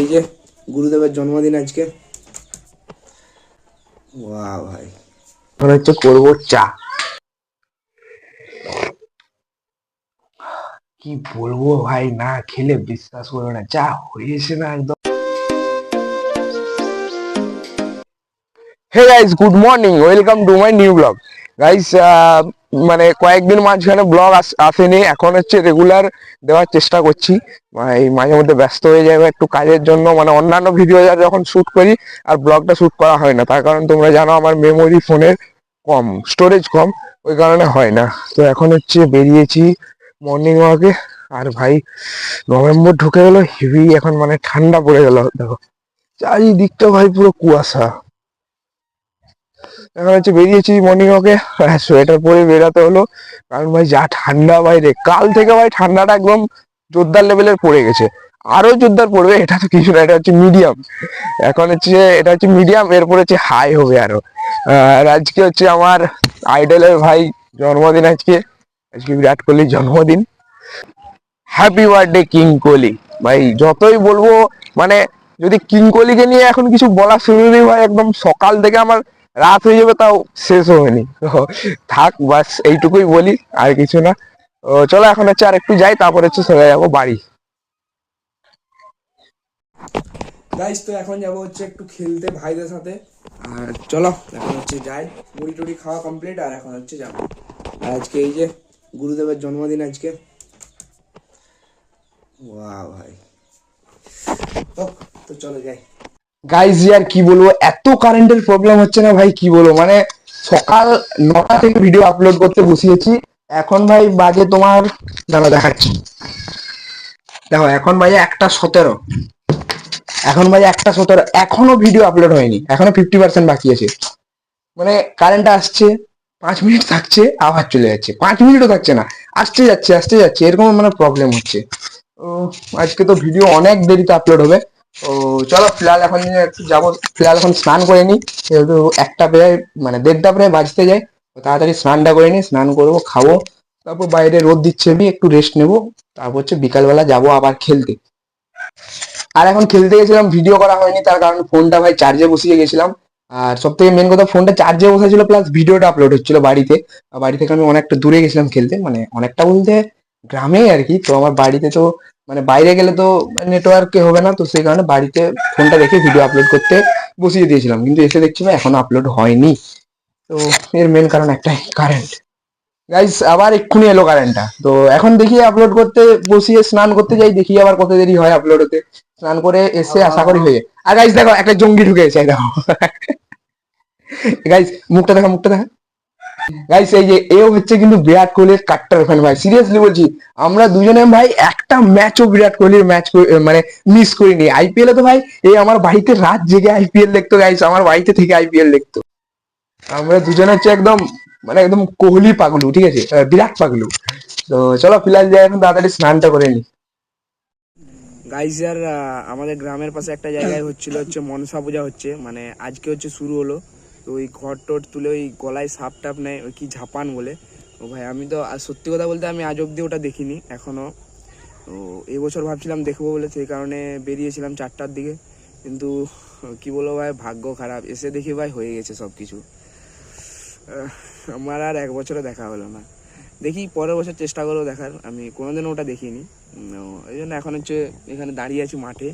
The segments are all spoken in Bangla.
এই যে গুরুদেবের জন্মদিন আজকে। ওয়াও ভাই, এখন হচ্ছে করবো চা। কি বলবো ভাই, না খেলে বিশ্বাস করবে না, চা হয়েছে না একদম। Hey guys, good morning, welcome to my new blog. Guys, মানে কয়েকদিন মাঝখানে ব্লগ আসেনি, এখন হচ্ছে রেগুলার দেওয়ার চেষ্টা করছি। এই মাঝে মধ্যে ব্যস্ত হয়ে যাবে একটু কাজের জন্য, মানে অন্যান্য ভিডিও যখন শুট করি আর ব্লগটা শুট করা হয় না, তার কারণ তোমরা জানো আমার মেমোরি ফোনের কম, স্টোরেজ কম, ওই কারণে হয় না। তো এখন হচ্ছে বেরিয়েছি মর্নিং ওয়াকে। আর ভাই, নভেম্বর ঢুকে গেল, হেভি এখন মানে ঠান্ডা পড়ে গেল, দেখো চারিদিকটা ভাই পুরো কুয়াশা। এখন হচ্ছে বেরিয়েছি মর্নিং ওয়াকে, সোয়েটার পরে বেরাতে হলো, কারণ ভাই যা ঠান্ডা বাইরে, কাল থেকে ভাই ঠান্ডাটা একদম জোরদার লেভেলের পড়ে গেছে। আরো জোরদার পড়বে, এটা তো কিছু না, এটা হচ্ছে মিডিয়াম। এখন হচ্ছে এটা হচ্ছে মিডিয়াম, এরপর হচ্ছে হাই হবে আরো। আর আজকে হচ্ছে আমার আইডলের ভাই জন্মদিন আজকে। আজকে বিরাট কোহলির জন্মদিন। Happy birthday king Kohli. ভাই যতই বলবো, মানে যদি কিং কোহলিকে নিয়ে এখন কিছু বলা শুরু করি ভাই, একদম সকাল থেকে আমার রাত হয়ে যাবে, তাও শেষ হয়নি। তো থাক, বাস এইটুকুই বলি, আর কিছু না। তো চলো এখন হচ্ছে আর একটু যাই, তারপর হচ্ছে চলে যাবো বাড়ি। গাইস, তো এখন যাবো হচ্ছে একটু খেলতে ভাইদের সাথে। আর চলো এখন হচ্ছে যাই, মুড়ি টুড়ি খাওয়া কমপ্লিট, আর এখন হচ্ছে যাবো। আর আজকে এই যে গুরুদেবের জন্মদিন আজকে। ওয়াও ভাই, তো চলো যাই। গাইজ ইয়ার কি বলবো, এত কারেন্টের প্রবলেম হচ্ছে না ভাই, কি বলবো, মানে সকাল 9টা থেকে ভিডিও আপলোড করতে বসিয়েছি। এখন ভাই বাজে তোমার, দাঁড়া দেখাচ্ছি, দেখো এখন বাজে 1টা 17। এখন বাজে 1টা 17, এখনো ভিডিও আপলোড হয়নি, এখনো 50% বাকি আছে। মানে কারেন্টটা আসছে, 5 মিনিট থাকছে, আবার চলে যাচ্ছে, 5 মিনিটও থাকছে না, আসতে যাচ্ছে আসতে যাচ্ছে, এরকম মানে প্রবলেম হচ্ছে। ও, আজকে তো ভিডিও অনেক দেরিতে আপলোড হবে। ও চলো, ফিলহাল এখন একটু যাবো, ফিলহাল এখন স্নান করে নিই, যেহেতু 1টা প্রায়, মানে 1:30 প্রায় বাজতে যায়। তো তাড়াতাড়ি স্নানটা করে নিই, স্নান করবো, খাবো, তারপর বাইরে রোদ দিচ্ছে, আমি একটু রেস্ট নেবো, তারপর হচ্ছে বিকালবেলা যাবো আবার খেলতে। আর এখন খেলতে গেছিলাম, ভিডিও করা হয়নি, তার কারণ ফোনটা ভাই চার্জে বসিয়ে গেছিলাম। আর সব থেকে মেন কথা, ফোনটা চার্জে বসা ছিল, প্লাস ভিডিওটা আপলোড হচ্ছিল বাড়িতে। আর বাড়ি থেকে আমি অনেকটা দূরে গেছিলাম খেলতে, মানে অনেকটা বলতে গ্রামেই আর কি। তো আমার বাড়িতে তো, মানে বাইরে গেলে তো নেটওয়ার্ক হবে না, তো সেই কারণে বাড়িতে ফোনটা রেখে ভিডিও আপলোড করতে বসিয়ে দিয়েছিলাম, কিন্তু এসে দেখছি ভাই এখনো আপলোড হয়নি। তো এর মেন কারণ একটাই, কারেন্ট। গাইস আবার এক্ষুনি এলো কারেন্টটা, তো এখন দেখি আপলোড করতে বসিয়ে স্নান করতে যাই, দেখি আবার কত দেরি হয় আপলোড হতে। স্নান করে এসে আশা করি হয়ে যায়। আর গাইস দেখো, একটা জঙ্গি ঢুকে গেছে, এই দেখো। গাইস মুখটা দেখা, মুখটা দেখা। গাইস এই যে এও হচ্ছে কিন্তু বিরাট কোহলির কাট্টার ফ্যান ভাই, সিরিয়াসলি বলছি। আমরা দুজনে ভাই একটা ম্যাচও বিরাট কোহলির ম্যাচ মানে মিস করিনি। আইপিএল এ তো ভাই এই আমার বাড়িতে রাত জেগে আইপিএল দেখতো, গাইস আমার বাড়িতে থেকে আইপিএল দেখতো। আমরা দুজনে হচ্ছে একদম, মানে একদম কোহলি পাগলু, ঠিক আছে, বিরাট পাগলু। তো চলো ফিলহাল যাই, এখন তাড়াতাড়ি স্নানটা করে নি। গাইস আর আমাদের গ্রামের পাশে একটা জায়গায় হচ্ছিল হচ্ছে মনসা পূজা হচ্ছে, মানে আজকে হচ্ছে শুরু হলো। তো ওই ঘর টর তুলে ওই গলায় সাপ টাপ নেয়, ওই কি ঝাপান বলে। ও ভাই আমি তো সত্যি কথা বলতে আমি আজ অব্দি ওটা দেখিনি এখনো। তো এই বছর ভাবছিলাম দেখবো বলে, সেই কারণে বেরিয়েছিলাম 4টার দিকে, কিন্তু কি বলবো ভাই, ভাগ্য খারাপ, এসে দেখি ভাই হয়ে গেছে সব কিছু। আমার আর 1 বছরে দেখা হলো না। দেখি পরের বছর চেষ্টা করবো দেখার, আমি কোনোদিনও ওটা দেখিনি। এই জন্য এখন হচ্ছে এখানে দাঁড়িয়ে আছি মাঠে।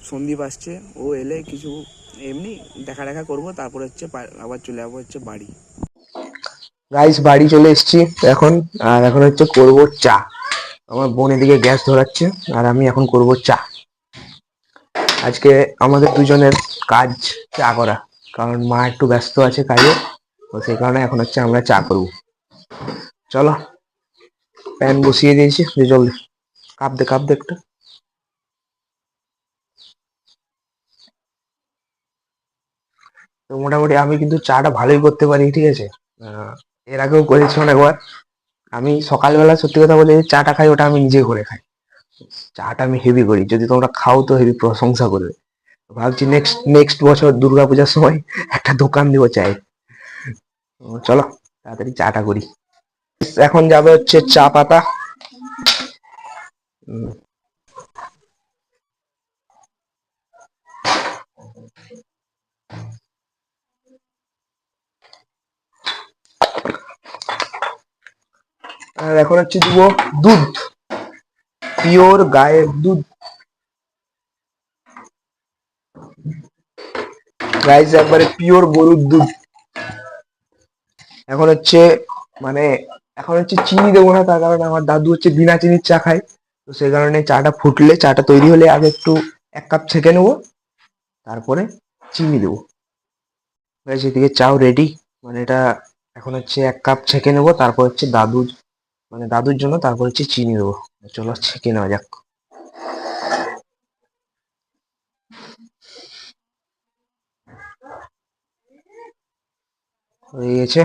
সন্দীপ আসছে, ও এলে কিছু এমনি দেখা দেখা করবো, তারপর হচ্ছে আবার চলে যাবো হচ্ছে বাড়ি। গাইস বাড়ি চলে এসেছি এখন। আর এখন হচ্ছে করবো চা। আমার বোন এদিকে গ্যাস ধরাচ্ছে, আর আমি এখন করবো চা। আজকে আমাদের দুজনের কাজ চা করা, কারণ মা একটু ব্যস্ত আছে কাজে, তো সেই কারণে এখন হচ্ছে আমরা চা করবো। চলো, প্যান বসিয়ে দিয়েছি, যে জল কাপ দে, কাপ দে একটা। তো মোটামুটি আমি কিন্তু চাটা ভালোই করতে পারি, ঠিক আছে। আহ, এর আগেও করেছি অনেকবার। আমি সকালবেলা সত্যি কথা বলে যে চাটা খাই, ওটা আমি নিজে করে খাই। চাটা আমি হেভি করি, যদি তোমরা খাও তো হেভি প্রশংসা করবে। ভাবছি নেক্সট নেক্সট বছর দুর্গাপূজার সময় একটা দোকান দিব চায়ের। তো চলো তাড়াতাড়ি চাটা করি। এখন যাবে হচ্ছে চা পাতা। উম, আর এখন হচ্ছে দিব দুধ, পিওর গায়ের দুধ। গাইস একবারে পিওর গরুর দুধ। এখন হচ্ছে মানে এখন হচ্ছে চিনি দেবো না, তার কারণ আমার দাদু হচ্ছে বিনা চিনির চা খায়। তো সেই কারণে চাটা ফুটলে, চাটা তৈরি হলে আগে একটু 1 কাপ ছেঁকে নেবো, তারপরে চিনি দেবো। গাইস এদিকে চাও রেডি, মানে এটা এখন হচ্ছে 1 কাপ ছেঁকে নেবো, তারপর হচ্ছে দাদুর জন্য, তারপর হচ্ছে চিনি দেবো। চলো ছেঁকে নেওয়া যাক। হয়ে গেছে,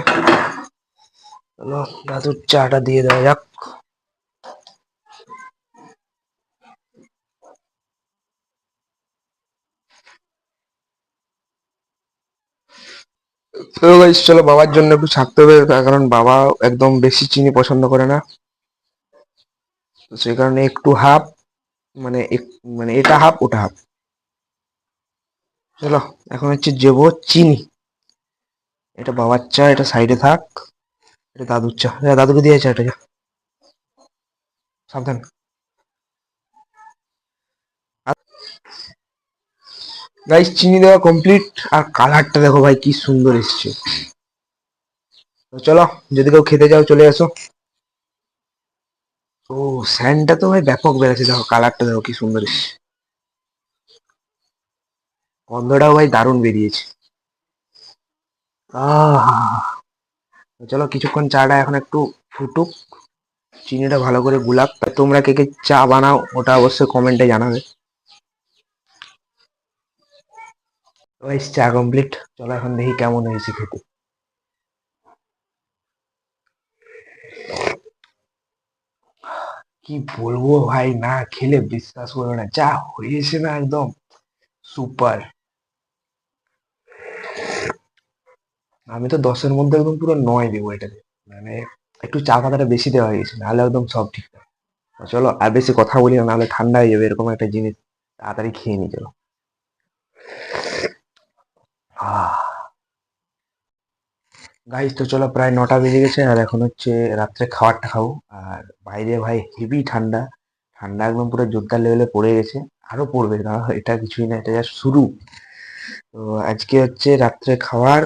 চলো দাদুর চাটা দিয়ে দেওয়া যাক। তো গাইস চলো বাবার জন্য একটু ছাড়তে হবে, তার কারণ বাবা একদম বেশি চিনি পছন্দ করে না। তো সেই কারণে একটু হাফ, মানে মানে এটা হাফ ওটা হাফ। চলো এখন হচ্ছে দেবো চিনি। এটা বাবার চা, এটা সাইডে থাক। এটা দাদুর চা, দাদুকে দিয়েছে এটা, সাবধান। গাইস চিনি দেওয়া কমপ্লিট, আর কালারটা দেখো ভাই কি সুন্দর এসছে। তো চলো, যদি কেউ খেতে যাও চলে আসো। ও স্যান্ডটা তো ভাই ব্যাপক বেড়েছে, দেখো কালারটা দেখো কি সুন্দর এসছে, গন্ধটাও ভাই দারুণ বেরিয়েছে। আহ চলো কিছুক্ষণ চাটা এখন একটু ফুটুক, চিনিটা ভালো করে গুলাক। তোমরা কে কে চা বানাও ওটা অবশ্যই কমেন্টে জানাবে। গাইস চা কমপ্লিট, চলো এখন দেখি কেমন হয়েছে খেতে। কি বলবো ভাই, না খেলে বিশ্বাস করবে না, যা হয়েছে না একদম সুপার। আমি তো 10-এর মধ্যে একদম পুরো 9 দেবো এটাতে, মানে একটু চা পাতাটা বেশি দেওয়া হয়ে গেছে, নাহলে একদম সব ঠিকঠাক। চলো আর বেশি কথা বলি না, নাহলে ঠান্ডা হয়ে যাবে এরকম একটা জিনিস, তাড়াতাড়ি খেয়ে নি চলো। গাইস তো চলো প্রায় 9টা বেজে গেছে, আর এখন হচ্ছে রাত্রে খাবারটা খাবো। আর বাইরে ভাই হেভি ঠান্ডা, ঠান্ডা একদম পুরো জোরদার লেভেলে পড়ে গেছে, আরো পড়বে না, এটা কিছুই না, এটা জাস্ট শুরু। তো আজকে হচ্ছে রাত্রে খাবার,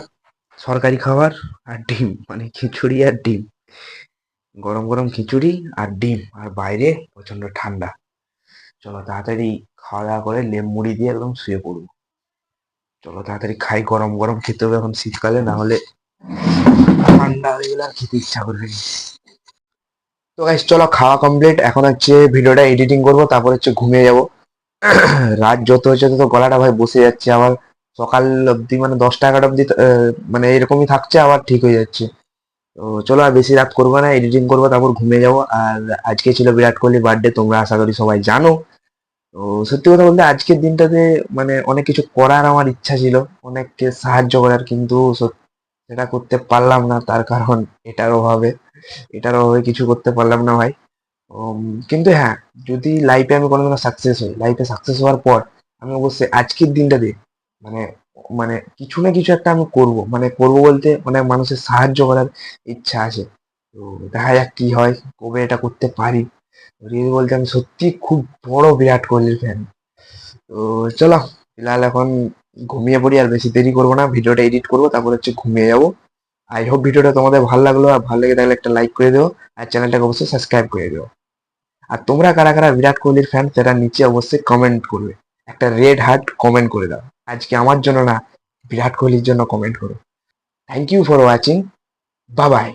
সরকারি খাবার আর ডিম, মানে খিচুড়ি আর ডিম, গরম গরম খিচুড়ি আর ডিম, আর বাইরে প্রচন্ড ঠান্ডা। চলো তাড়াতাড়ি খাওয়া দাওয়া করে লেম মুড়ি দিয়ে একদম শুয়ে পড়বো। চলো তাড়াতাড়ি খাই, গরম গরম খেতে হবে এখন শীতকালে, না হলে ঠান্ডা হয়ে গেলে আর খেতে ইচ্ছা করবে না। তো গাইস চলো খাওয়া কমপ্লিট, এখন হচ্ছে ভিডিওটা এডিটিং করবো, তারপর হচ্ছে ঘুমিয়ে যাবো। রাত যত হচ্ছে তত গলাটা ভাই বসে যাচ্ছে, আবার সকাল অব্দি মানে 10টা 11টা অব্দি মানে এরকমই থাকছে, আবার ঠিক হয়ে যাচ্ছে। তো চলো আর বেশি রাত করবো না, এডিটিং করবো তারপর ঘুমিয়ে যাবো। আর আজকে ছিল বিরাট কোহলির বার্থডে, তোমরা আশা করি সবাই জানো। তো সত্যি কথা বলতে আজকের দিনটাতে মানে অনেক কিছু করার আমার ইচ্ছা ছিল, অনেককে সাহায্য করার, কিন্তু সেটা করতে পারলাম না, তার কারণ এটার অভাবে কিছু করতে পারলাম না ভাই। উম, কিন্তু হ্যাঁ, যদি লাইফে আমি কোনোদিনও সাকসেস হই, লাইফে সাকসেস হওয়ার পর আমি অবশ্যই আজকের দিনটাতে মানে মানে কিছু না কিছু একটা আমি করব, মানে করব বলতে অনেক মানুষের সাহায্য করার ইচ্ছা আছে। তো দেখা যাক কি হয়, কবে এটা করতে পারি। রিয়েলি বলতে আমি সত্যি খুব বড় বিরাট কোহলির ফ্যান। তো চলো ফিলহাল এখন ঘুমিয়ে পড়ি, আর বেশি দেরি করবো না, ভিডিওটা এডিট করবো তারপর হচ্ছে ঘুমিয়ে যাবো। আই হোপ ভিডিওটা তোমাদের ভালো লাগলো, আর ভালো লেগে থাকলে একটা লাইক করে দিও, আর চ্যানেলটাকে অবশ্যই সাবস্ক্রাইব করে দিও। আর তোমরা কারা কারা বিরাট কোহলির ফ্যান সেটা নিচে অবশ্যই কমেন্ট করবে, একটা রেড হার্ট কমেন্ট করে দাও। আজকে আমার জন্য না, বিরাট কোহলির জন্য কমেন্ট করো। Thank you for watching, bye by.